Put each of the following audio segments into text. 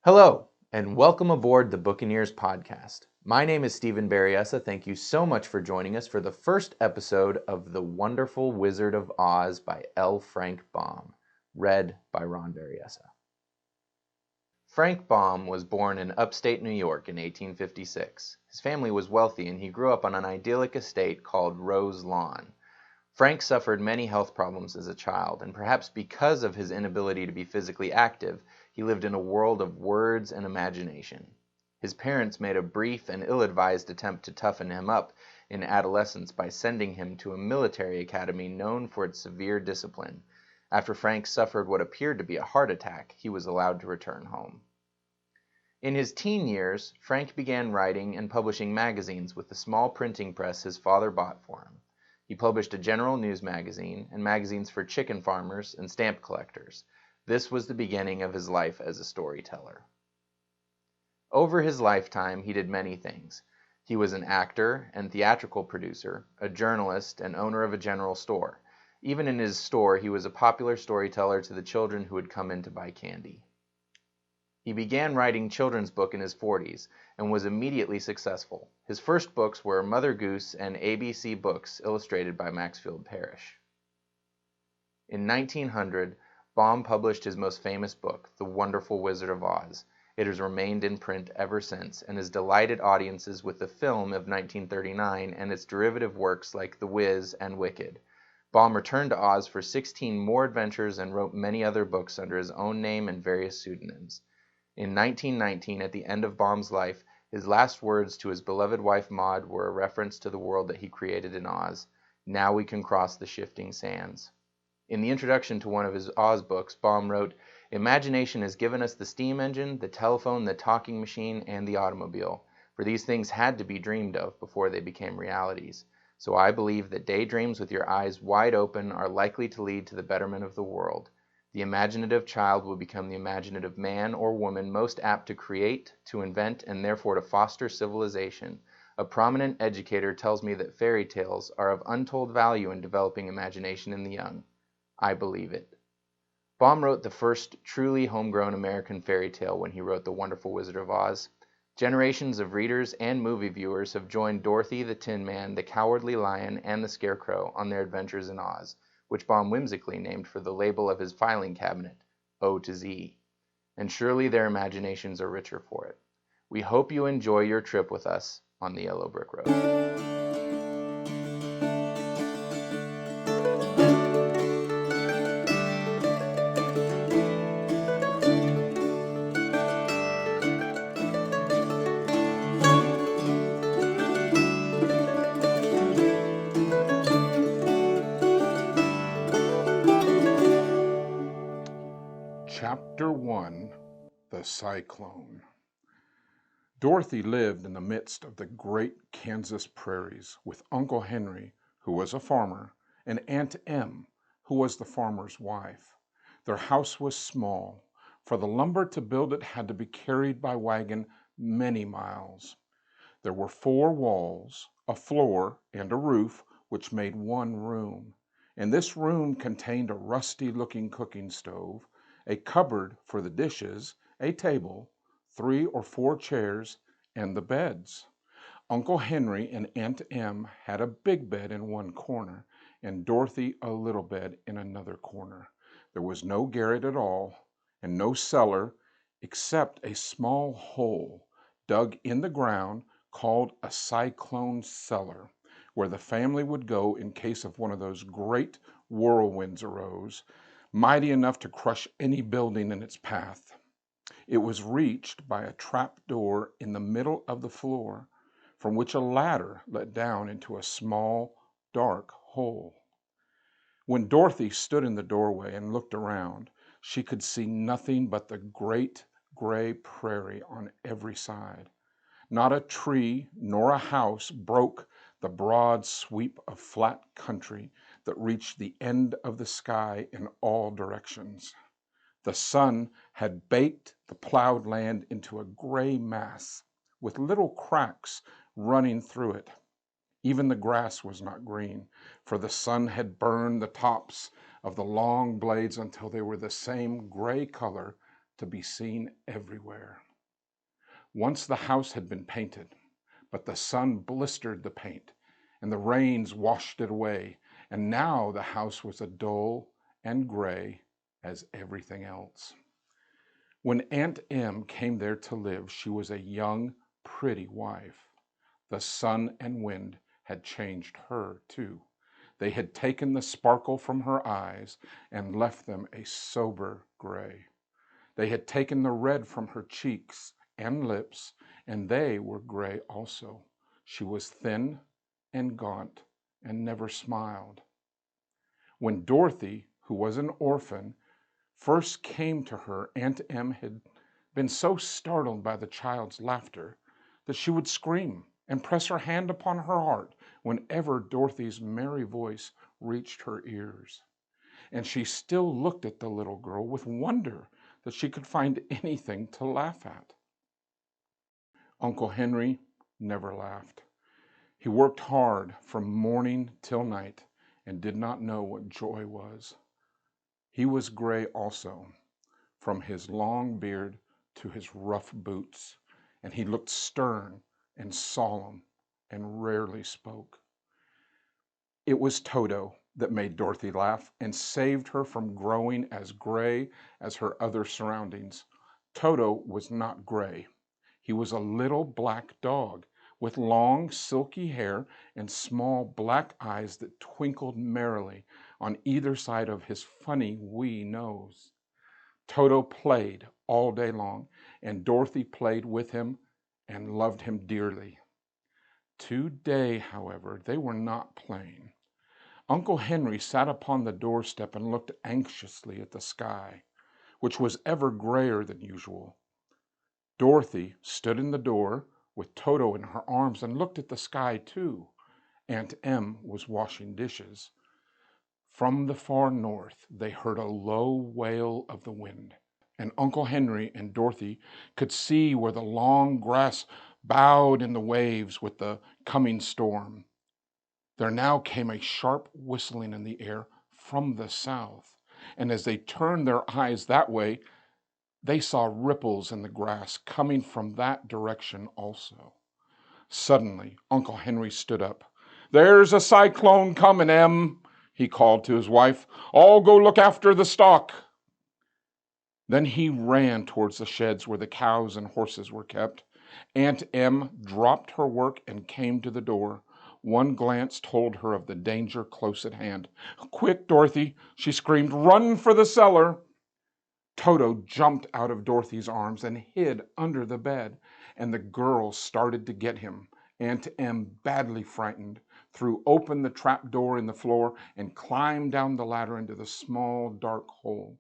Hello, and welcome aboard the Buccaneers podcast. My name is Ron Berryessa. Thank you so much for joining us for the first episode of The Wonderful Wizard of Oz by L. Frank Baum, read by Ron Berryessa. Frank Baum was born in upstate New York in 1856. His family was wealthy and he grew up on an idyllic estate called Rose Lawn. Frank suffered many health problems as a child, and perhaps because of his inability to be physically active, he lived in a world of words and imagination. His parents made a brief and ill-advised attempt to toughen him up in adolescence by sending him to a military academy known for its severe discipline. After Frank suffered what appeared to be a heart attack, he was allowed to return home. In his teen years, Frank began writing and publishing magazines with the small printing press his father bought for him. He published a general news magazine and magazines for chicken farmers and stamp collectors. This was the beginning of his life as a storyteller. Over his lifetime, he did many things. He was an actor and theatrical producer, a journalist, and owner of a general store. Even in his store, he was a popular storyteller to the children who would come in to buy candy. He began writing children's books in his 40s and was immediately successful. His first books were Mother Goose and ABC Books, illustrated by Maxfield Parrish. In 1900, Baum published his most famous book, The Wonderful Wizard of Oz. It has remained in print ever since and has delighted audiences with the film of 1939 and its derivative works like The Wiz and Wicked. Baum returned to Oz for 16 more adventures and wrote many other books under his own name and various pseudonyms. In 1919, at the end of Baum's life, his last words to his beloved wife Maud were a reference to the world that he created in Oz. Now we can cross the shifting sands. In the introduction to one of his Oz books, Baum wrote, "Imagination has given us the steam engine, the telephone, the talking machine, and the automobile. For these things had to be dreamed of before they became realities. So I believe that daydreams with your eyes wide open are likely to lead to the betterment of the world. The imaginative child will become the imaginative man or woman most apt to create, to invent, and therefore to foster civilization. A prominent educator tells me that fairy tales are of untold value in developing imagination in the young. I believe it." Baum wrote the first truly homegrown American fairy tale when he wrote The Wonderful Wizard of Oz. Generations of readers and movie viewers have joined Dorothy the Tin Man, the Cowardly Lion, and the Scarecrow on their adventures in Oz, which Baum whimsically named for the label of his filing cabinet, O to Z. And surely their imaginations are richer for it. We hope you enjoy your trip with us on the Yellow Brick Road. Chapter 1, The Cyclone. Dorothy lived in the midst of the great Kansas prairies with Uncle Henry, who was a farmer, and Aunt Em, who was the farmer's wife. Their house was small, for the lumber to build it had to be carried by wagon many miles. There were 4 walls, a floor, and a roof, which made one room. And this room contained a rusty-looking cooking stove, a cupboard for the dishes, a table, 3 or 4 chairs, and the beds. Uncle Henry and Aunt Em had a big bed in one corner, and Dorothy a little bed in another corner. There was no garret at all, and no cellar, except a small hole dug in the ground called a cyclone cellar, where the family would go in case of one of those great whirlwinds arose, mighty enough to crush any building in its path. It was reached by a trap door in the middle of the floor, from which a ladder led down into a small, dark hole. When Dorothy stood in the doorway and looked around, she could see nothing but the great gray prairie on every side. Not a tree nor a house broke the broad sweep of flat country that reached the end of the sky in all directions. The sun had baked the plowed land into a gray mass, with little cracks running through it. Even the grass was not green, for the sun had burned the tops of the long blades until they were the same gray color to be seen everywhere. Once the house had been painted, but the sun blistered the paint, and the rains washed it away, and now the house was as dull and gray as everything else. When Aunt Em came there to live, she was a young, pretty wife. The sun and wind had changed her, too. They had taken the sparkle from her eyes and left them a sober gray. They had taken the red from her cheeks and lips, and they were gray also. She was thin and gaunt and never smiled. When Dorothy, who was an orphan, first came to her, Aunt Em had been so startled by the child's laughter that she would scream and press her hand upon her heart whenever Dorothy's merry voice reached her ears. And she still looked at the little girl with wonder that she could find anything to laugh at. Uncle Henry never laughed. He worked hard from morning till night and did not know what joy was. He was gray also, from his long beard to his rough boots, and he looked stern and solemn and rarely spoke. It was Toto that made Dorothy laugh and saved her from growing as gray as her other surroundings. Toto was not gray. He was a little black dog with long silky hair and small black eyes that twinkled merrily on either side of his funny wee nose. Toto played all day long, and Dorothy played with him and loved him dearly. Today, however, they were not playing. Uncle Henry sat upon the doorstep and looked anxiously at the sky, which was ever grayer than usual. Dorothy stood in the door with Toto in her arms and looked at the sky too. Aunt Em was washing dishes. From the far north, they heard a low wail of the wind, and Uncle Henry and Dorothy could see where the long grass bowed in the waves with the coming storm. There now came a sharp whistling in the air from the south, and as they turned their eyes that way, they saw ripples in the grass coming from that direction also. Suddenly, Uncle Henry stood up. "There's a cyclone coming, Em," he called to his wife. "I'll go look after the stock." Then he ran towards the sheds where the cows and horses were kept. Aunt Em dropped her work and came to the door. One glance told her of the danger close at hand. "Quick, Dorothy," she screamed, "run for the cellar." Toto jumped out of Dorothy's arms and hid under the bed, and the girls started to get him. Aunt Em, badly frightened, threw open the trap door in the floor and climbed down the ladder into the small, dark hole.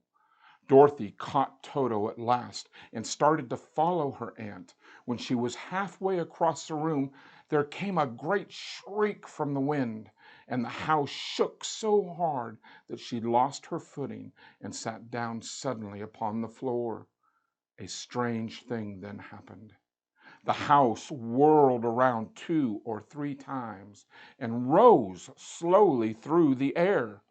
Dorothy caught Toto at last and started to follow her aunt. When she was halfway across the room, there came a great shriek from the wind, and the house shook so hard that she lost her footing and sat down suddenly upon the floor. A strange thing then happened. The house whirled around 2 or 3 times and rose slowly through the air.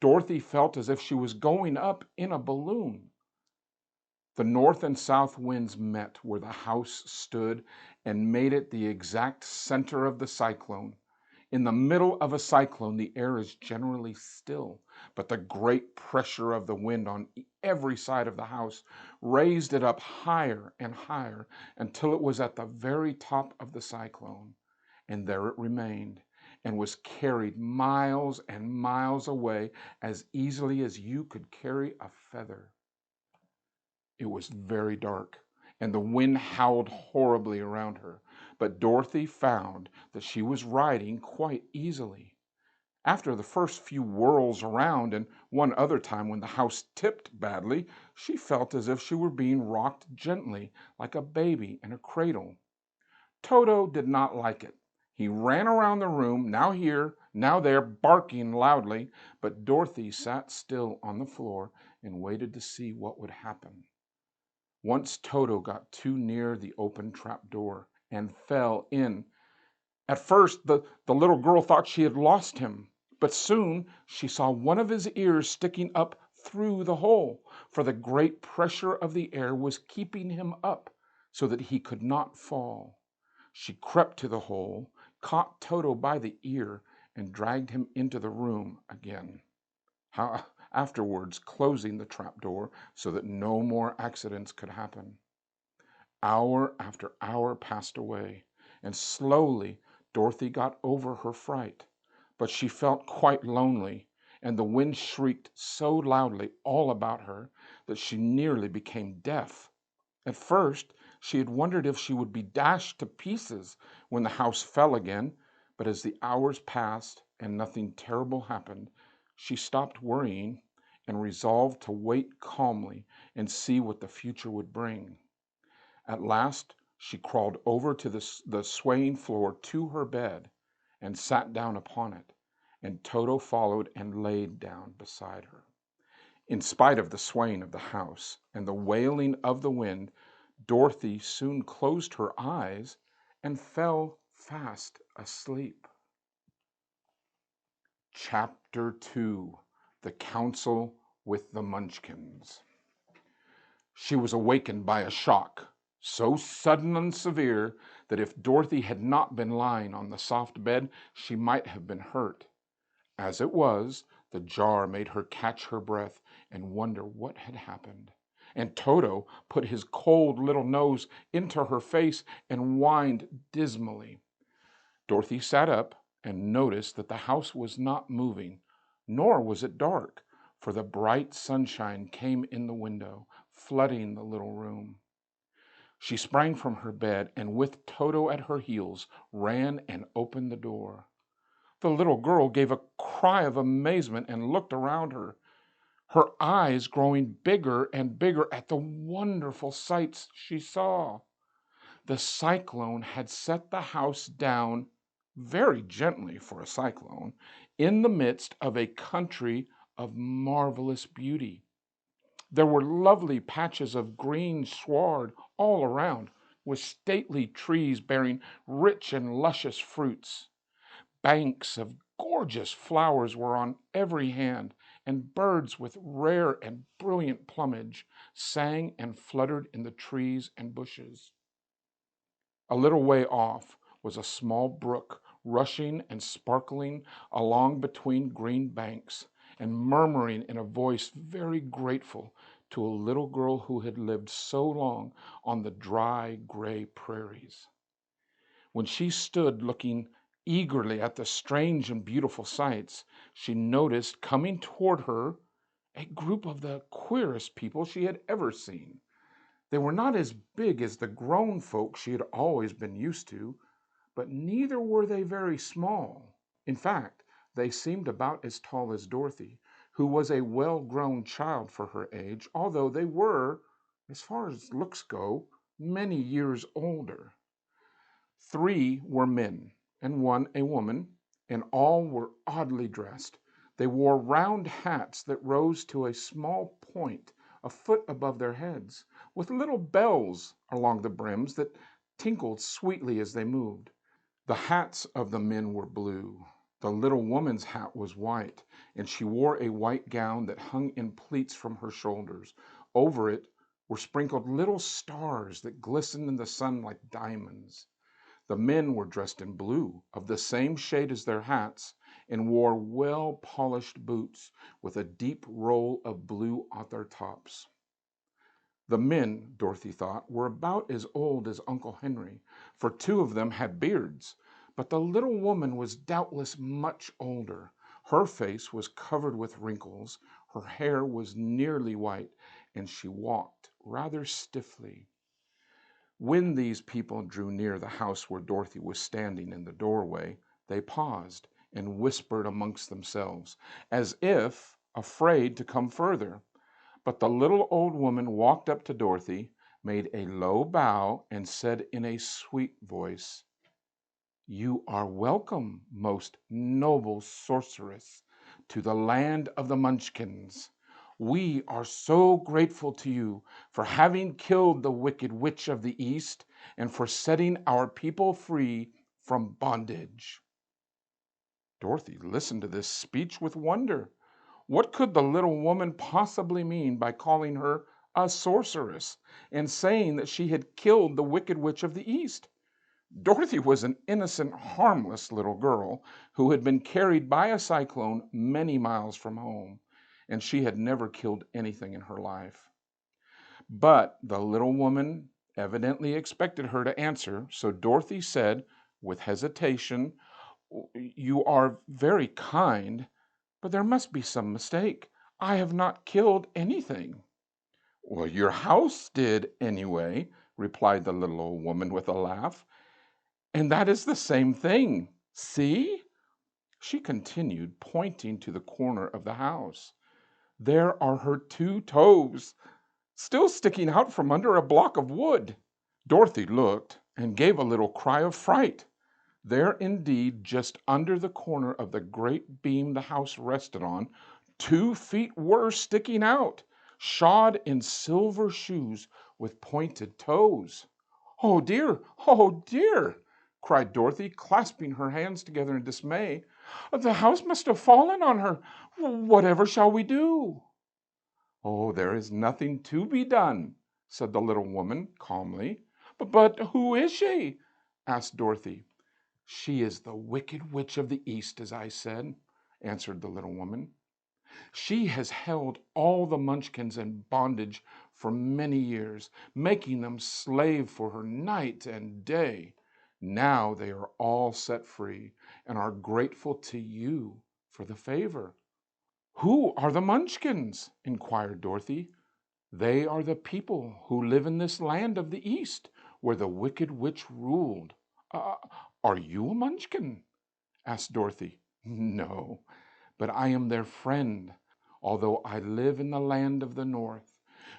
Dorothy felt as if she was going up in a balloon. The north and south winds met where the house stood and made it the exact center of the cyclone. In the middle of a cyclone, the air is generally still, but the great pressure of the wind on every side of the house raised it up higher and higher until it was at the very top of the cyclone. And there it remained, and was carried miles and miles away as easily as you could carry a feather. It was very dark, and the wind howled horribly around her, but Dorothy found that she was riding quite easily. After the first few whirls around, and one other time when the house tipped badly, she felt as if she were being rocked gently, like a baby in a cradle. Toto did not like it. He ran around the room, now here, now there, barking loudly, but Dorothy sat still on the floor and waited to see what would happen. Once Toto got too near the open trap door and fell in. At first, the little girl thought she had lost him, but soon she saw one of his ears sticking up through the hole, for the great pressure of the air was keeping him up so that he could not fall. She crept to the hole, caught Toto by the ear, and dragged him into the room again, afterwards closing the trapdoor so that no more accidents could happen. Hour after hour passed away, and slowly Dorothy got over her fright, but she felt quite lonely, and the wind shrieked so loudly all about her that she nearly became deaf. At first, she had wondered if she would be dashed to pieces when the house fell again, but as the hours passed and nothing terrible happened, she stopped worrying and resolved to wait calmly and see what the future would bring. At last, she crawled over to the swaying floor to her bed and sat down upon it, and Toto followed and laid down beside her. In spite of the swaying of the house and the wailing of the wind, Dorothy soon closed her eyes and fell fast asleep. Chapter 2: The Council with the Munchkins. She was awakened by a shock, so sudden and severe that if Dorothy had not been lying on the soft bed, she might have been hurt. As it was, the jar made her catch her breath and wonder what had happened. And Toto put his cold little nose into her face and whined dismally. Dorothy sat up and noticed that the house was not moving, nor was it dark, for the bright sunshine came in the window, flooding the little room. She sprang from her bed and, with Toto at her heels, ran and opened the door. The little girl gave a cry of amazement and looked around her, her eyes growing bigger and bigger at the wonderful sights she saw. The cyclone had set the house down, very gently for a cyclone, in the midst of a country of marvelous beauty. There were lovely patches of green sward all around, with stately trees bearing rich and luscious fruits. Banks of gorgeous flowers were on every hand, and birds with rare and brilliant plumage sang and fluttered in the trees and bushes. A little way off was a small brook rushing and sparkling along between green banks and murmuring in a voice very grateful to a little girl who had lived so long on the dry, gray prairies. When she stood looking eagerly at the strange and beautiful sights, she noticed coming toward her a group of the queerest people she had ever seen. They were not as big as the grown folk she had always been used to, but neither were they very small. In fact, they seemed about as tall as Dorothy, who was a well-grown child for her age, although they were, as far as looks go, many years older. 3 were men and 1 a woman, and all were oddly dressed. They wore round hats that rose to a small point a foot above their heads, with little bells along the brims that tinkled sweetly as they moved. The hats of the men were blue. The little woman's hat was white, and she wore a white gown that hung in pleats from her shoulders. Over it were sprinkled little stars that glistened in the sun like diamonds. The men were dressed in blue, of the same shade as their hats, and wore well-polished boots with a deep roll of blue at their tops. The men, Dorothy thought, were about as old as Uncle Henry, for 2 of them had beards, but the little woman was doubtless much older. Her face was covered with wrinkles, her hair was nearly white, and she walked rather stiffly. When these people drew near the house where Dorothy was standing in the doorway, they paused and whispered amongst themselves, as if afraid to come further. But the little old woman walked up to Dorothy, made a low bow, and said in a sweet voice, "You are welcome, most noble sorceress, to the land of the Munchkins. We are so grateful to you for having killed the wicked witch of the East and for setting our people free from bondage." Dorothy listened to this speech with wonder. What could the little woman possibly mean by calling her a sorceress and saying that she had killed the Wicked Witch of the East? Dorothy was an innocent, harmless little girl who had been carried by a cyclone many miles from home, and she had never killed anything in her life. But the little woman evidently expected her to answer, so Dorothy said with hesitation, "You are very kind, but there must be some mistake. I have not killed anything." "Well, your house did anyway," replied the little old woman with a laugh. "And that is the same thing. See?" she continued, pointing to the corner of the house. "There are her 2 toes, still sticking out from under a block of wood." Dorothy looked and gave a little cry of fright. There indeed, just under the corner of the great beam the house rested on, 2 feet were sticking out, shod in silver shoes with pointed toes. "Oh dear! Oh dear!" cried Dorothy, clasping her hands together in dismay. "The house must have fallen on her. Whatever shall we do?" "Oh, there is nothing to be done," said the little woman calmly. "But who is she?" asked Dorothy. "She is the Wicked Witch of the East, as I said," answered the little woman. "She has held all the Munchkins in bondage for many years, making them slave for her night and day. Now they are all set free and are grateful to you for the favor." "Who are the Munchkins?" inquired Dorothy. "They are the people who live in this land of the East, where the Wicked Witch ruled." Are you a Munchkin?" asked Dorothy. "No, but I am their friend, although I live in the land of the North.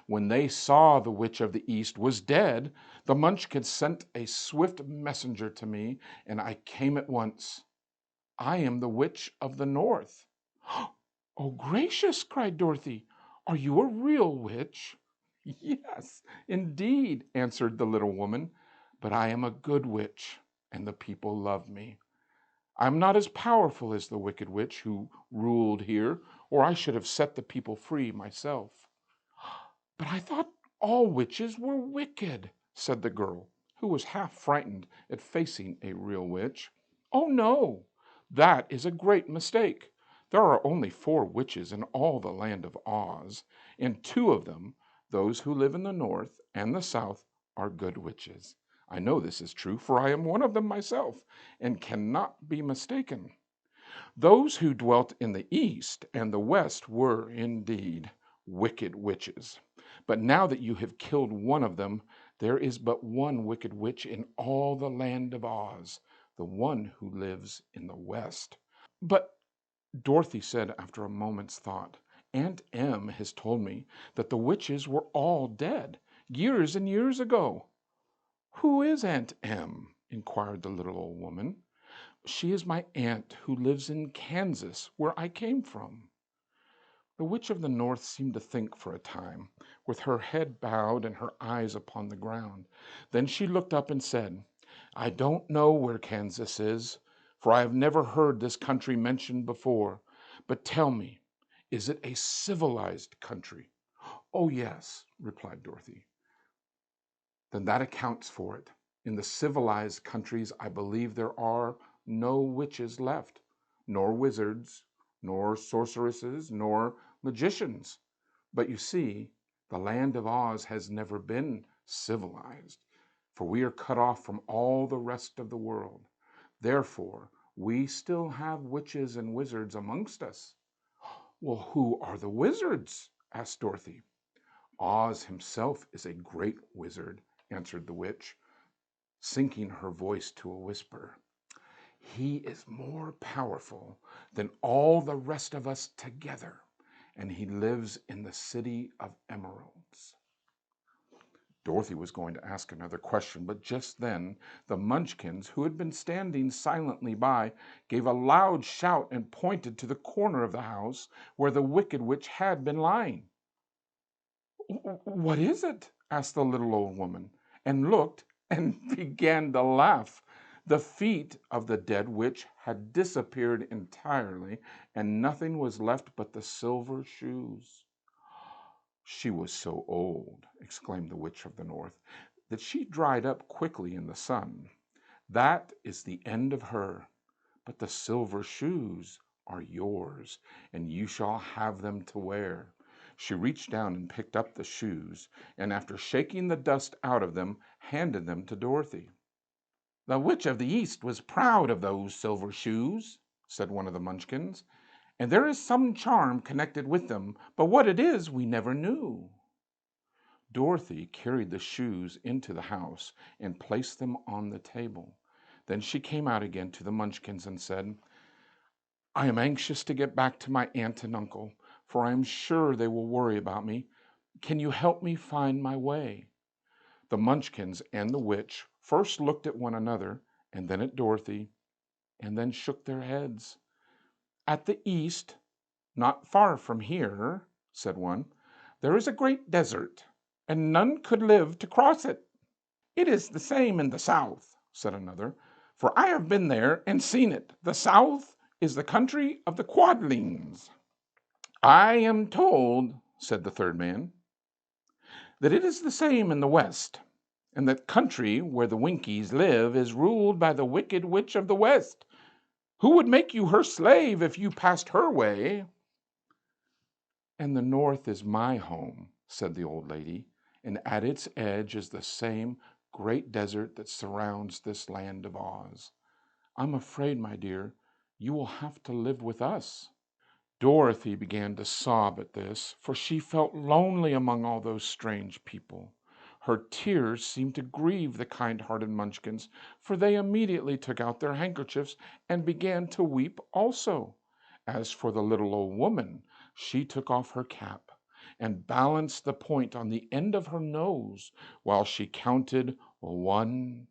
When they saw the Witch of the East was dead, the Munchkins sent a swift messenger to me, and I came at once. I am the Witch of the North." "Oh, gracious!" cried Dorothy. "Are you a real witch?" "Yes, indeed," answered the little woman, "but I am a good witch, and the people love me. I am not as powerful as the Wicked Witch who ruled here, or I should have set the people free myself." "But I thought all witches were wicked," said the girl, who was half frightened at facing a real witch. "Oh, no, that is a great mistake. There are only 4 witches in all the land of Oz, and 2 of them, those who live in the North and the South, are good witches. I know this is true, for I am one of them myself, and cannot be mistaken. Those who dwelt in the East and the West were, indeed, wicked witches. But now that you have killed one of them, there is but one wicked witch in all the land of Oz, the one who lives in the West." "But," Dorothy said after a moment's thought, "Aunt Em has told me that the witches were all dead, years and years ago." "Who is Aunt Em?" inquired the little old woman. "She is my aunt who lives in Kansas, where I came from." The Witch of the North seemed to think for a time, with her head bowed and her eyes upon the ground. Then she looked up and said, "I don't know where Kansas is, for I have never heard this country mentioned before. But tell me, is it a civilized country?" "Oh, yes," replied Dorothy. "Then that accounts for it. In the civilized countries, I believe there are no witches left, nor wizards, nor sorceresses, nor magicians. But you see, the land of Oz has never been civilized, for we are cut off from all the rest of the world. Therefore, we still have witches and wizards amongst us." "Well, who are the wizards?" asked Dorothy. "Oz himself is a great wizard," answered the witch, sinking her voice to a whisper. "He is more powerful than all the rest of us together, and he lives in the City of Emeralds." Dorothy was going to ask another question, but just then the Munchkins, who had been standing silently by, gave a loud shout and pointed to the corner of the house where the Wicked Witch had been lying. "What is it?" asked the little old woman, and looked and began to laugh. The feet of the dead witch had disappeared entirely, and nothing was left but the silver shoes. She was so old, exclaimed the Witch of the North, that she dried up quickly in the sun. That is the end of her. But the silver shoes are yours, and you shall have them to wear. She reached down and picked up the shoes, and after shaking the dust out of them, handed them to Dorothy. The Witch of the East was proud of those silver shoes, said one of the Munchkins, and there is some charm connected with them, but what it is we never knew. Dorothy carried the shoes into the house and placed them on the table. Then she came out again to the Munchkins and said, I am anxious to get back to my aunt and uncle, for I am sure they will worry about me. Can you help me find my way? The Munchkins and the witch first looked at one another, and then at Dorothy, and then shook their heads. At the east, not far from here, said one, there is a great desert, and none could live to cross it. It is the same in the south, said another, for I have been there and seen it. The south is the country of the Quadlings. I am told, said the third man, that it is the same in the west, and that country where the Winkies live is ruled by the wicked witch of the west, who would make you her slave if you passed her way. And the north is my home, said the old lady, and at its edge is the same great desert that surrounds this land of Oz. I'm afraid, my dear, you will have to live with us. Dorothy began to sob at this, for she felt lonely among all those strange people. Her tears seemed to grieve the kind-hearted Munchkins, for they immediately took out their handkerchiefs and began to weep also. As for the little old woman, she took off her cap and balanced the point on the end of her nose while she counted 1,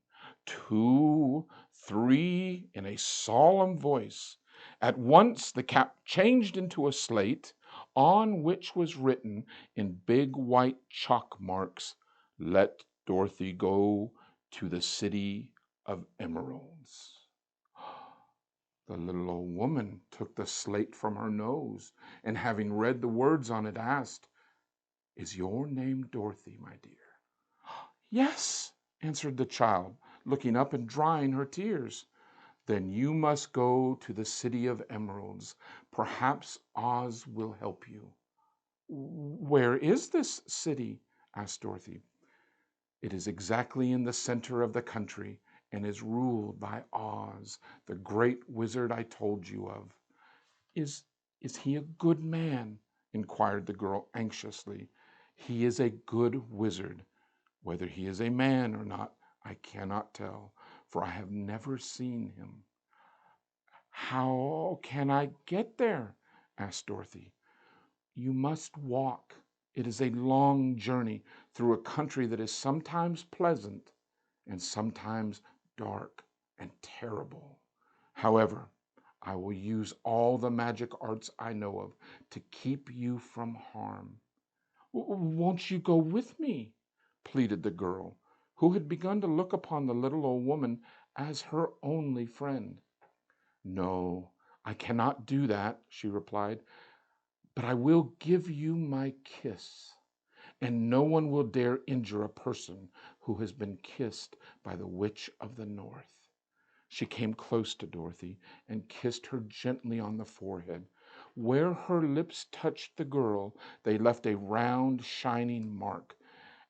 2, 3 in a solemn voice. At once the cap changed into a slate on which was written in big white chalk marks, Let Dorothy go to the City of Emeralds. The little old woman took the slate from her nose, and having read the words on it, asked, Is your name Dorothy, my dear? Yes, answered the child, looking up and drying her tears. Then you must go to the City of Emeralds. Perhaps Oz will help you. Where is this city? Asked Dorothy. It is exactly in the center of the country and is ruled by Oz, the great wizard I told you of. Is he a good man? Inquired the girl anxiously. He is a good wizard. Whether he is a man or not, I cannot tell, for I have never seen him. How can I get there? Asked Dorothy. You must walk. It is a long journey through a country that is sometimes pleasant and sometimes dark and terrible. However, I will use all the magic arts I know of to keep you from harm. Won't you go with me? Pleaded the girl, who had begun to look upon the little old woman as her only friend. No, I cannot do that, she replied, but I will give you my kiss, and no one will dare injure a person who has been kissed by the Witch of the North. She came close to Dorothy and kissed her gently on the forehead. Where her lips touched the girl, they left a round, shining mark,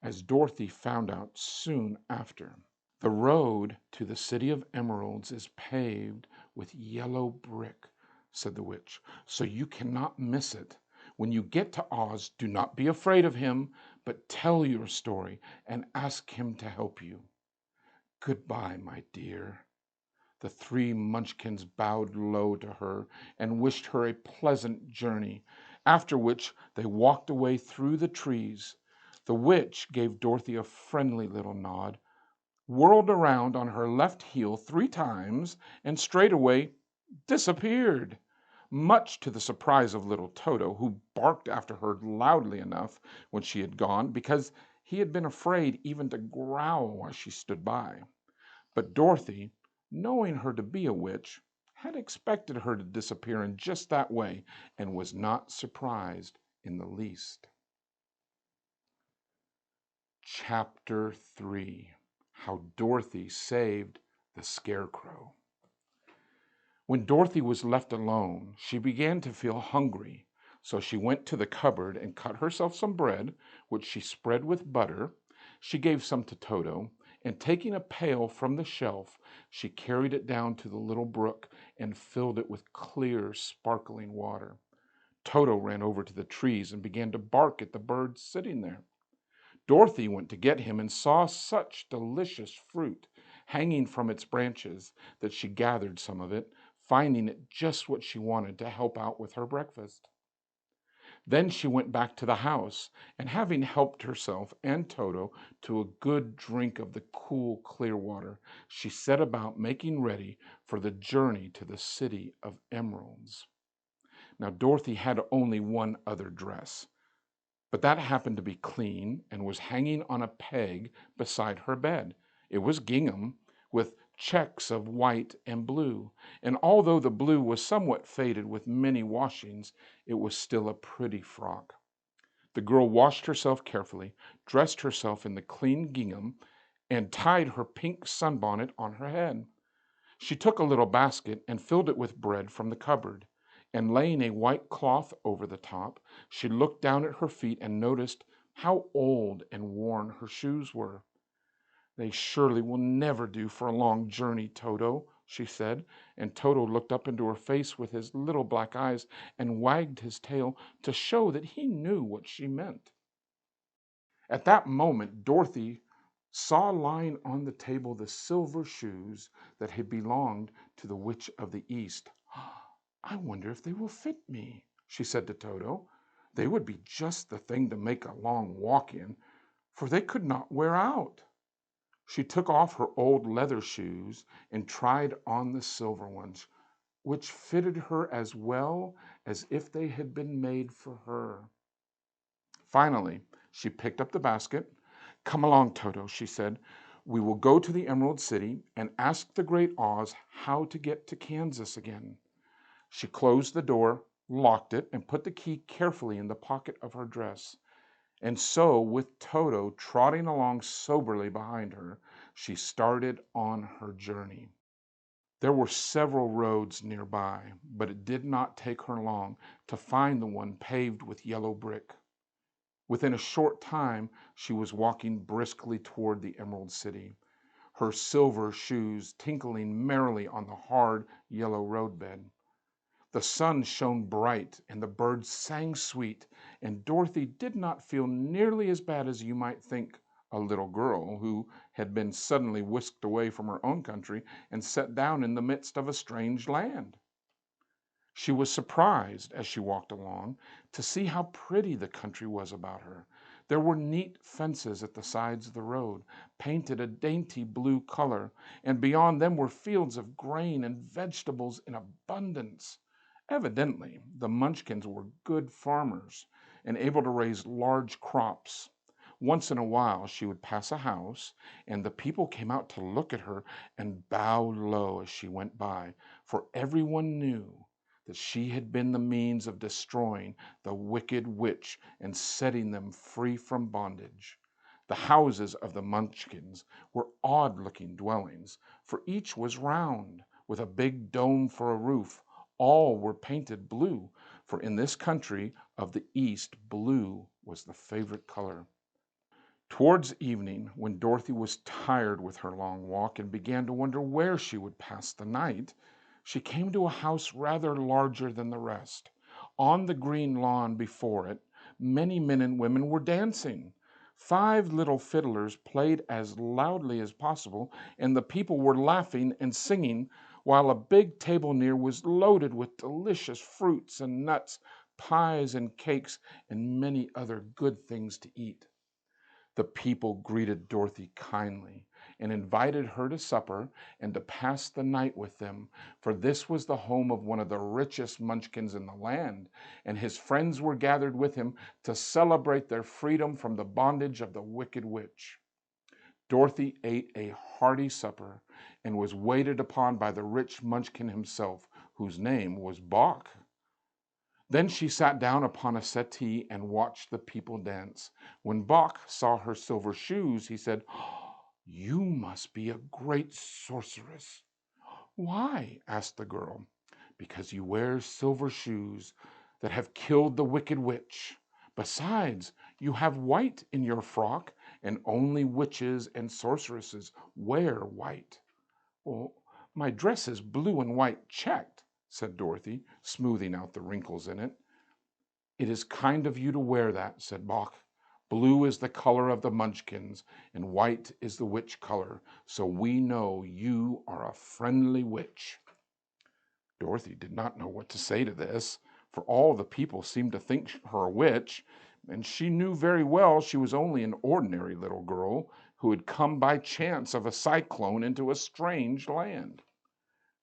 as Dorothy found out soon after. The road to the City of Emeralds is paved with yellow brick, said the witch, so you cannot miss it. When you get to Oz, do not be afraid of him, but tell your story and ask him to help you. Goodbye, my dear. The three Munchkins bowed low to her and wished her a pleasant journey, after which they walked away through the trees. The witch gave Dorothy a friendly little nod, whirled around on her left heel 3 times, and straightway disappeared, much to the surprise of little Toto, who barked after her loudly enough when she had gone, because he had been afraid even to growl while she stood by. But Dorothy, knowing her to be a witch, had expected her to disappear in just that way and was not surprised in the least. Chapter 3: How Dorothy Saved the Scarecrow. When Dorothy was left alone, she began to feel hungry, so she went to the cupboard and cut herself some bread, which she spread with butter. She gave some to Toto, and taking a pail from the shelf, she carried it down to the little brook and filled it with clear, sparkling water. Toto ran over to the trees and began to bark at the birds sitting there. Dorothy went to get him and saw such delicious fruit hanging from its branches that she gathered some of it, finding it just what she wanted to help out with her breakfast. Then she went back to the house, and having helped herself and Toto to a good drink of the cool, clear water, she set about making ready for the journey to the City of Emeralds. Now, Dorothy had only one other dress, but that happened to be clean and was hanging on a peg beside her bed. It was gingham with checks of white and blue, and although the blue was somewhat faded with many washings, it was still a pretty frock. The girl washed herself carefully, dressed herself in the clean gingham, and tied her pink sunbonnet on her head. She took a little basket and filled it with bread from the cupboard, and laying a white cloth over the top, she looked down at her feet and noticed how old and worn her shoes were. "They surely will never do for a long journey, Toto," she said, and Toto looked up into her face with his little black eyes and wagged his tail to show that he knew what she meant. At that moment, Dorothy saw lying on the table the silver shoes that had belonged to the Witch of the East. "I wonder if they will fit me," she said to Toto. "They would be just the thing to make a long walk in, for they could not wear out." She took off her old leather shoes and tried on the silver ones, which fitted her as well as if they had been made for her. Finally, she picked up the basket. "Come along, Toto," she said. "We will go to the Emerald City and ask the Great Oz how to get to Kansas again." She closed the door, locked it, and put the key carefully in the pocket of her dress. And so, with Toto trotting along soberly behind her, she started on her journey. There were several roads nearby, but it did not take her long to find the one paved with yellow brick. Within a short time, she was walking briskly toward the Emerald City, her silver shoes tinkling merrily on the hard yellow roadbed. The sun shone bright and the birds sang sweet, and Dorothy did not feel nearly as bad as you might think a little girl who had been suddenly whisked away from her own country and set down in the midst of a strange land. She was surprised, as she walked along, to see how pretty the country was about her. There were neat fences at the sides of the road, painted a dainty blue color, and beyond them were fields of grain and vegetables in abundance. Evidently, the Munchkins were good farmers and able to raise large crops. Once in a while, she would pass a house, and the people came out to look at her and bow low as she went by, for everyone knew that she had been the means of destroying the wicked witch and setting them free from bondage. The houses of the Munchkins were odd-looking dwellings, for each was round, with a big dome for a roof. All were painted blue, for in this country of the East, blue was the favorite color. Towards evening, when Dorothy was tired with her long walk and began to wonder where she would pass the night, she came to a house rather larger than the rest. On the green lawn before it, many men and women were dancing. 5 little fiddlers played as loudly as possible, and the people were laughing and singing, while a big table near was loaded with delicious fruits and nuts, pies and cakes, and many other good things to eat. The people greeted Dorothy kindly and invited her to supper and to pass the night with them, for this was the home of one of the richest Munchkins in the land, and his friends were gathered with him to celebrate their freedom from the bondage of the wicked witch. Dorothy ate a hearty supper and was waited upon by the rich Munchkin himself, whose name was Bach. Then she sat down upon a settee and watched the people dance. When Bach saw her silver shoes, he said, "You must be a great sorceress." "Why?" asked the girl. "Because you wear silver shoes that have killed the wicked witch. Besides, you have white in your frock, and only witches and sorceresses wear white." "Well, my dress is blue and white checked," said Dorothy, smoothing out the wrinkles in it. "It is kind of you to wear that," said Bach. "Blue is the color of the Munchkins, and white is the witch color, so we know you are a friendly witch." Dorothy did not know what to say to this, for all the people seemed to think her a witch, and she knew very well she was only an ordinary little girl who had come by chance of a cyclone into a strange land.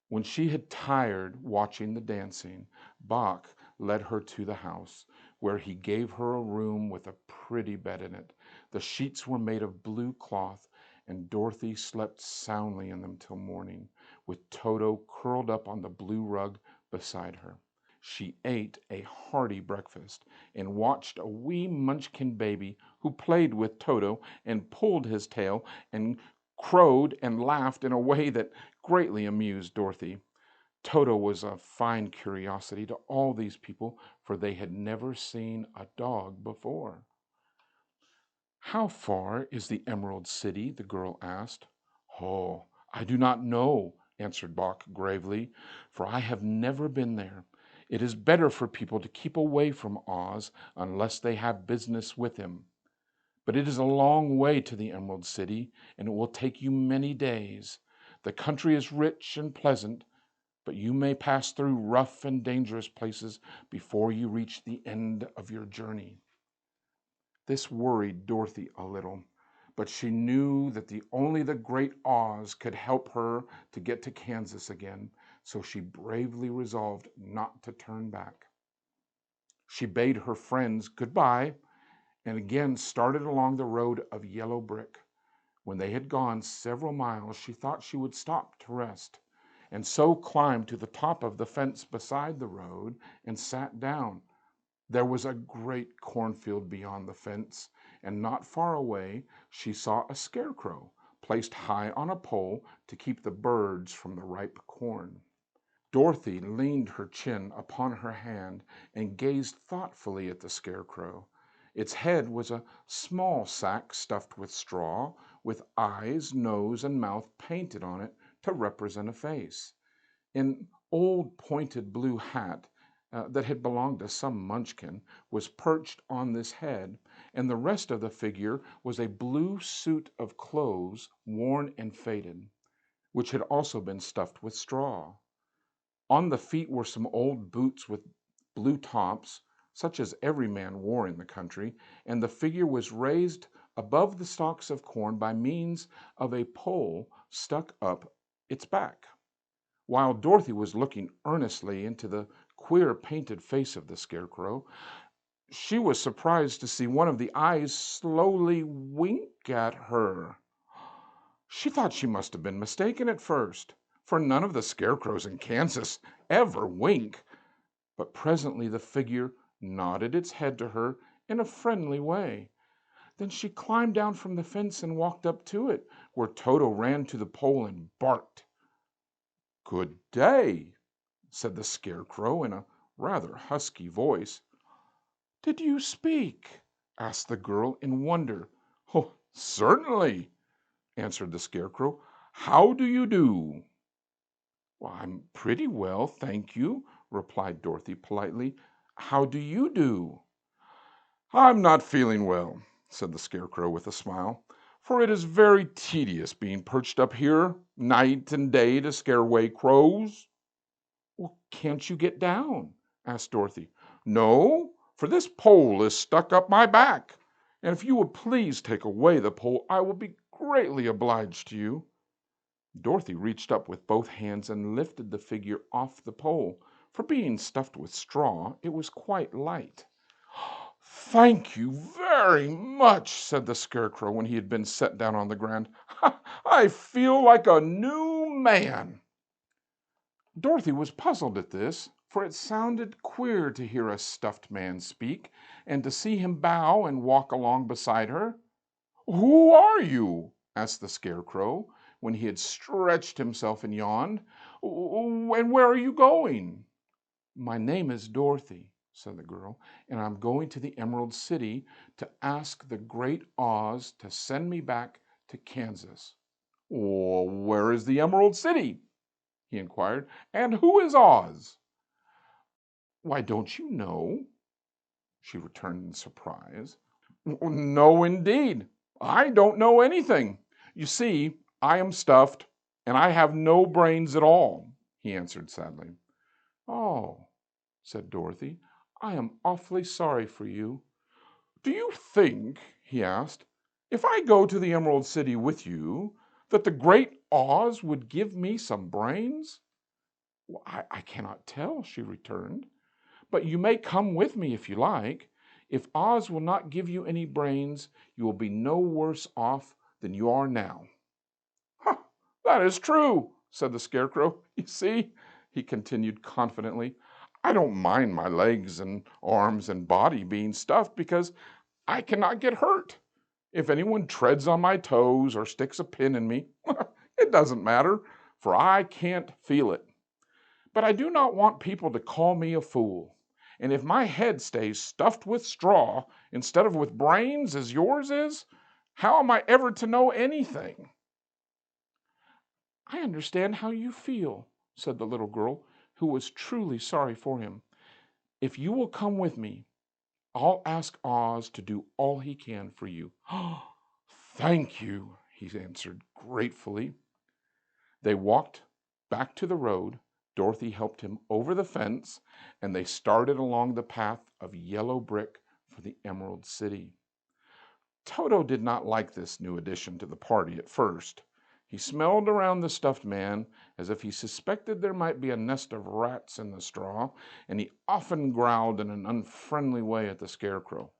When she had tired watching the dancing, Bach led her to the house, where he gave her a room with a pretty bed in it. The sheets were made of blue cloth, and Dorothy slept soundly in them till morning, with Toto curled up on the blue rug beside her. She ate a hearty breakfast and watched a wee Munchkin baby who played with Toto and pulled his tail and crowed and laughed in a way that greatly amused Dorothy. Toto was a fine curiosity to all these people, for they had never seen a dog before. "How far is the Emerald City?" the girl asked. "Oh, I do not know," answered Bach gravely, "for I have never been there. It is better for people to keep away from Oz unless they have business with him. But it is a long way to the Emerald City, and it will take you many days. The country is rich and pleasant, but you may pass through rough and dangerous places before you reach the end of your journey." This worried Dorothy a little, but she knew that only the great Oz could help her to get to Kansas again, so she bravely resolved not to turn back. She bade her friends goodbye and again started along the road of yellow brick. When they had gone several miles, she thought she would stop to rest, and so climbed to the top of the fence beside the road and sat down. There was a great cornfield beyond the fence, and not far away she saw a scarecrow placed high on a pole to keep the birds from the ripe corn. Dorothy leaned her chin upon her hand and gazed thoughtfully at the scarecrow. Its head was a small sack stuffed with straw, with eyes, nose, and mouth painted on it to represent a face. An old pointed blue hat that had belonged to some Munchkin was perched on this head, and the rest of the figure was a blue suit of clothes, worn and faded, which had also been stuffed with straw. On the feet were some old boots with blue tops, such as every man wore in the country, and the figure was raised above the stalks of corn by means of a pole stuck up its back. While Dorothy was looking earnestly into the queer painted face of the scarecrow, she was surprised to see one of the eyes slowly wink at her. She thought she must have been mistaken at first, for none of the scarecrows in Kansas ever wink. But presently the figure nodded its head to her in a friendly way. Then she climbed down from the fence and walked up to it, where Toto ran to the pole and barked. "Good day," said the scarecrow in a rather husky voice. "Did you speak?" asked the girl in wonder. "Oh, certainly," answered the scarecrow. "How do you do?" "Well, I'm pretty well, thank you," replied Dorothy politely. "How do you do?" "I'm not feeling well," said the scarecrow with a smile, "for it is very tedious being perched up here night and day to scare away crows." "Well, can't you get down?" asked Dorothy. "No, for this pole is stuck up my back, and if you would please take away the pole, I will be greatly obliged to you." Dorothy reached up with both hands and lifted the figure off the pole, for being stuffed with straw, it was quite light. "Thank you very much," said the Scarecrow when he had been set down on the ground. "I feel like a new man." Dorothy was puzzled at this, for it sounded queer to hear a stuffed man speak, and to see him bow and walk along beside her. "Who are you?" asked the Scarecrow, when he had stretched himself and yawned. "And where are you going?" "My name is Dorothy," said the girl, "and I'm going to the Emerald City to ask the Great Oz to send me back to Kansas." "Where is the Emerald City?" he inquired. "And who is Oz?" "Why, don't you know?" she returned in surprise. "No, indeed. I don't know anything. You see, I am stuffed, and I have no brains at all," he answered sadly. "Oh," said Dorothy, "I am awfully sorry for you." "Do you think," he asked, "if I go to the Emerald City with you, that the Great Oz would give me some brains?" "I cannot tell," she returned, "but you may come with me if you like. If Oz will not give you any brains, you will be no worse off than you are now." "That is true," said the Scarecrow. "You see," he continued confidently, "I don't mind my legs and arms and body being stuffed because I cannot get hurt. If anyone treads on my toes or sticks a pin in me, it doesn't matter, for I can't feel it. But I do not want people to call me a fool. And if my head stays stuffed with straw instead of with brains as yours is, how am I ever to know anything?" "I understand how you feel," said the little girl, who was truly sorry for him. "If you will come with me, I'll ask Oz to do all he can for you." "Thank you," he answered gratefully. They walked back to the road. Dorothy helped him over the fence, and they started along the path of yellow brick for the Emerald City. Toto did not like this new addition to the party at first. He smelled around the stuffed man as if he suspected there might be a nest of rats in the straw, and he often growled in an unfriendly way at the Scarecrow.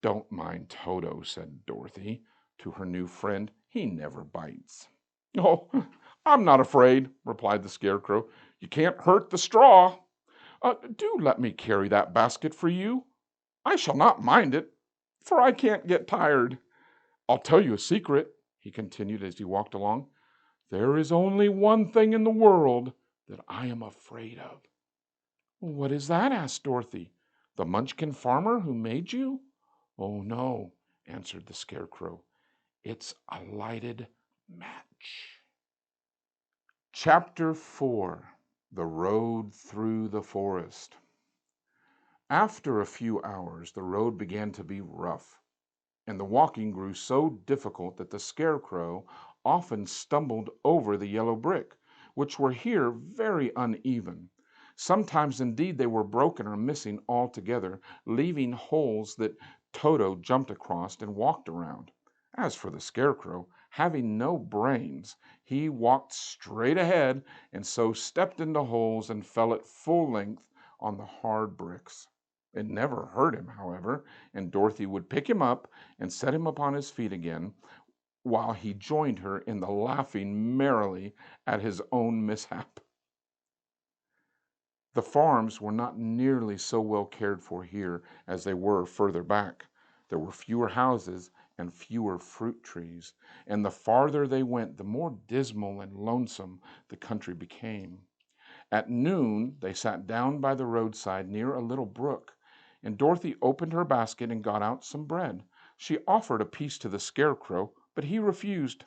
"Don't mind Toto," said Dorothy to her new friend. "He never bites." "Oh, I'm not afraid," replied the Scarecrow. "You can't hurt the straw. Do let me carry that basket for you. I shall not mind it, for I can't get tired. I'll tell you a secret," he continued as he walked along. "There is only one thing in the world that I am afraid of." "What is that?" asked Dorothy. "The Munchkin farmer who made you?" "Oh, no," answered the Scarecrow. "It's a lighted match." Chapter 4: The Road Through the Forest. After a few hours, the road began to be rough, and the walking grew so difficult that the Scarecrow often stumbled over the yellow brick, which were here very uneven. Sometimes, indeed, they were broken or missing altogether, leaving holes that Toto jumped across and walked around. As for the Scarecrow, having no brains, he walked straight ahead and so stepped into holes and fell at full length on the hard bricks. It never hurt him, however, and Dorothy would pick him up and set him upon his feet again, while he joined her in the laughing merrily at his own mishap. The farms were not nearly so well cared for here as they were further back. There were fewer houses and fewer fruit trees, and the farther they went, the more dismal and lonesome the country became. At noon, they sat down by the roadside near a little brook, and Dorothy opened her basket and got out some bread. She offered a piece to the Scarecrow, but he refused.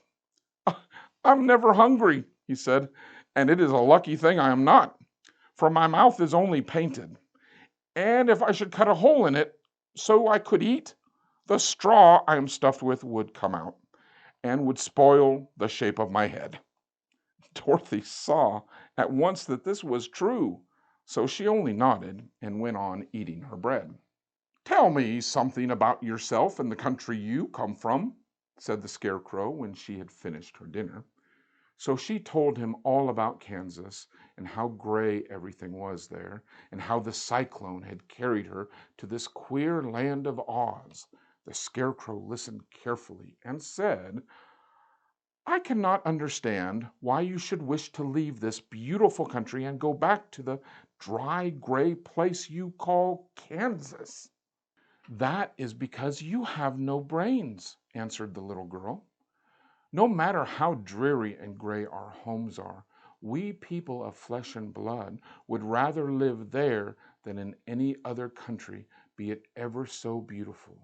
"I'm never hungry," he said, "and it is a lucky thing I am not, for my mouth is only painted, and if I should cut a hole in it so I could eat, the straw I am stuffed with would come out, and would spoil the shape of my head." Dorothy saw at once that this was true, so she only nodded and went on eating her bread. "Tell me something about yourself and the country you come from," said the Scarecrow when she had finished her dinner. So she told him all about Kansas and how gray everything was there, and how the cyclone had carried her to this queer land of Oz. The Scarecrow listened carefully and said, I cannot understand why you should wish to leave this beautiful country and go back to the dry, gray place you call Kansas. That is because you have no brains, answered the little girl. No matter how dreary and gray our homes are, we people of flesh and blood would rather live there than in any other country, be it ever so beautiful.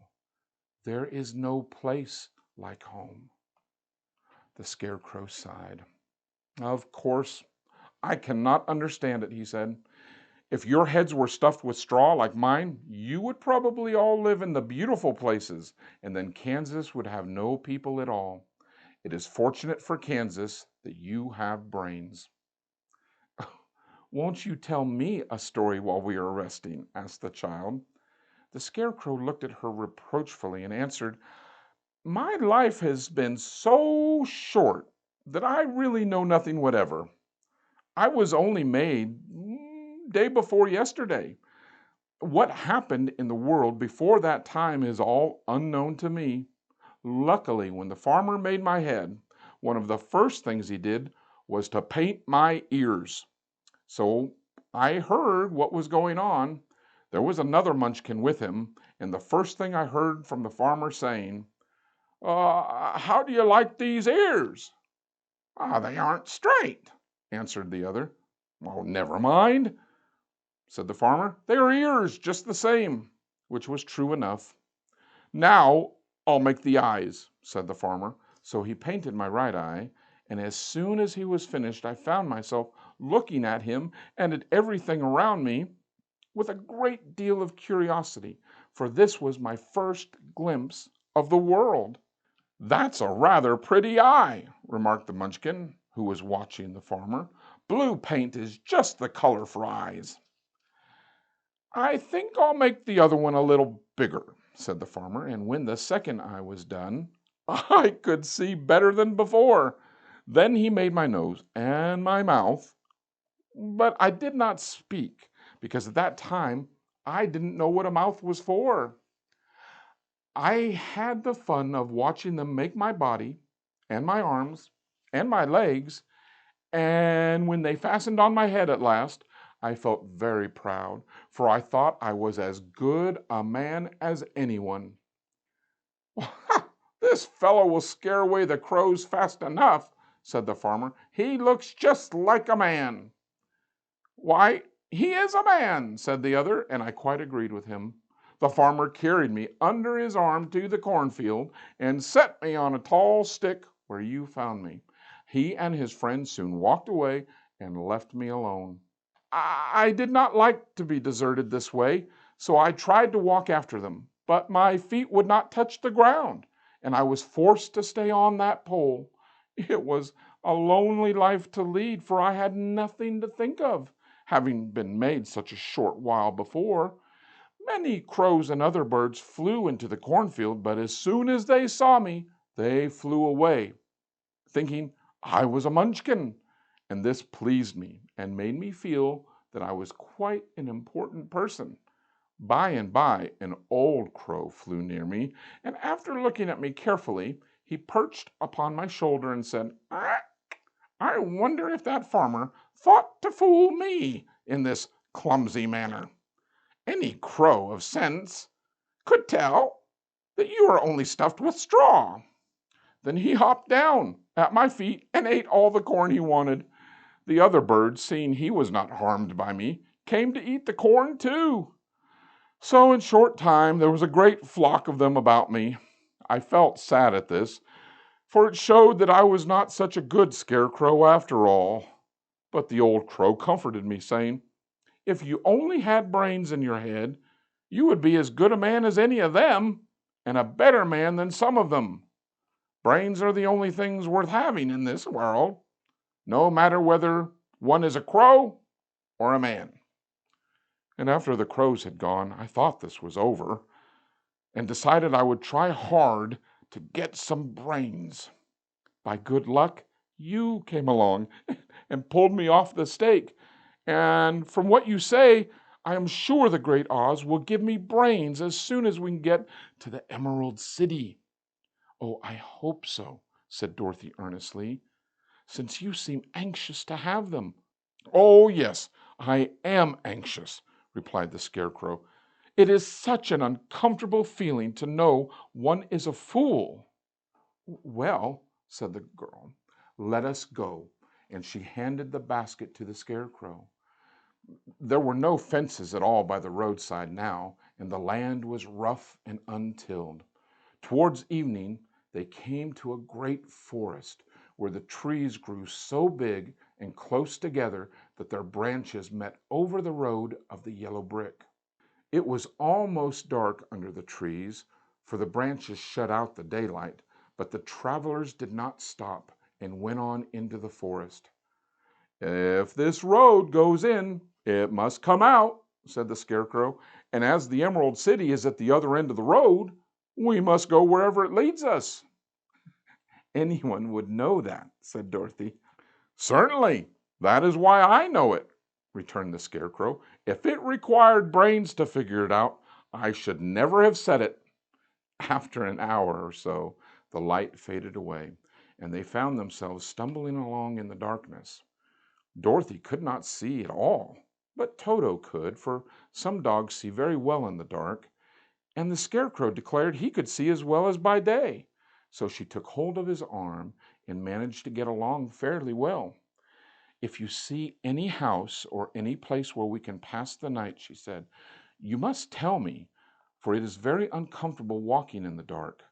There is no place like home. The Scarecrow sighed. Of course, I cannot understand it, he said. If your heads were stuffed with straw like mine, you would probably all live in the beautiful places, and then Kansas would have no people at all. It is fortunate for Kansas that you have brains. Won't you tell me a story while we are resting? Asked the child. The Scarecrow looked at her reproachfully and answered, My life has been so short that I really know nothing whatever. I was only made day before yesterday. What happened in the world before that time is all unknown to me. Luckily, when the farmer made my head, one of the first things he did was to paint my ears. So I heard what was going on. There was another Munchkin with him, and the first thing I heard from the farmer saying, how do you like these ears? They aren't straight, answered the other. Oh, never mind, said the farmer. They are ears just the same, which was true enough. Now I'll make the eyes, said the farmer. So he painted my right eye, and as soon as he was finished, I found myself looking at him and at everything around me with a great deal of curiosity, for this was my first glimpse of the world. That's a rather pretty eye, remarked the Munchkin, who was watching the farmer. Blue paint is just the color for eyes. I think I'll make the other one a little bigger, said the farmer, and when the second eye was done, I could see better than before. Then he made my nose and my mouth, but I did not speak, because at that time I didn't know what a mouth was for. I had the fun of watching them make my body and my arms and my legs, and when they fastened on my head at last, I felt very proud, for I thought I was as good a man as anyone. This fellow will scare away the crows fast enough, said the farmer. He looks just like a man. Why, he is a man, said the other, and I quite agreed with him. The farmer carried me under his arm to the cornfield and set me on a tall stick where you found me. He and his friends soon walked away and left me alone. I did not like to be deserted this way, so I tried to walk after them, but my feet would not touch the ground, and I was forced to stay on that pole. It was a lonely life to lead, for I had nothing to think of, having been made such a short while before. Many crows and other birds flew into the cornfield, but as soon as they saw me, they flew away, thinking I was a Munchkin, and this pleased me and made me feel that I was quite an important person. By and by, an old crow flew near me, and after looking at me carefully, he perched upon my shoulder and said, I wonder if that farmer thought to fool me in this clumsy manner. Any crow of sense could tell that you are only stuffed with straw. Then he hopped down at my feet and ate all the corn he wanted. The other birds, seeing he was not harmed by me, came to eat the corn too. So in short time there was a great flock of them about me. I felt sad at this, for it showed that I was not such a good scarecrow after all. But the old crow comforted me, saying, If you only had brains in your head, you would be as good a man as any of them, and a better man than some of them. Brains are the only things worth having in this world, no matter whether one is a crow or a man. And after the crows had gone, I thought this was over, and decided I would try hard to get some brains. By good luck, You came along and pulled me off the stake. And from what you say, I am sure the great Oz will give me brains as soon as we can get to the Emerald City." "Oh, I hope so," said Dorothy earnestly, "since you seem anxious to have them." "Oh, yes, I am anxious," replied the Scarecrow. "It is such an uncomfortable feeling to know one is a fool." "Well," said the girl, "let us go." And she handed the basket to the Scarecrow. There were no fences at all by the roadside now, and the land was rough and untilled. Towards evening, they came to a great forest where the trees grew so big and close together that their branches met over the road of the yellow brick. It was almost dark under the trees, for the branches shut out the daylight, but the travelers did not stop and went on into the forest. "If this road goes in, it must come out," said the Scarecrow, "and as the Emerald City is at the other end of the road, we must go wherever it leads us." "Anyone would know that," said Dorothy. "Certainly, that is why I know it," returned the Scarecrow. "If it required brains to figure it out, I should never have said it." After an hour or so, the light faded away, and they found themselves stumbling along in the darkness. Dorothy could not see at all, but Toto could, for some dogs see very well in the dark, and the Scarecrow declared he could see as well as by day. So she took hold of his arm and managed to get along fairly well. "If you see any house or any place where we can pass the night," she said, "you must tell me, for it is very uncomfortable walking in the dark."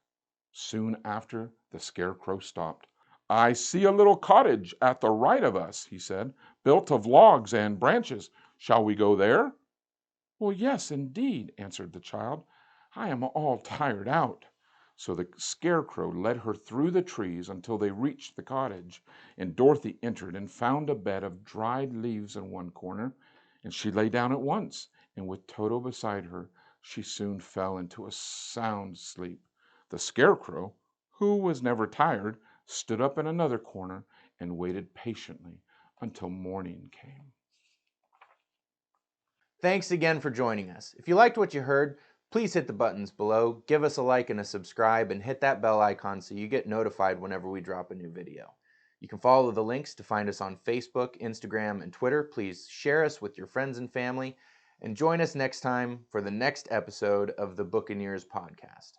Soon after, the Scarecrow stopped. "I see a little cottage at the right of us," he said, "built of logs and branches. Shall we go there?" "Well, yes, indeed," answered the child. "I am all tired out." So the Scarecrow led her through the trees until they reached the cottage, and Dorothy entered and found a bed of dried leaves in one corner, and she lay down at once, and with Toto beside her, she soon fell into a sound sleep. The Scarecrow, who was never tired, stood up in another corner and waited patiently until morning came. Thanks again for joining us. If you liked what you heard, please hit the buttons below, give us a like and a subscribe, and hit that bell icon so you get notified whenever we drop a new video. You can follow the links to find us on Facebook, Instagram, and Twitter. Please share us with your friends and family, and join us next time for the next episode of the Buccaneers podcast.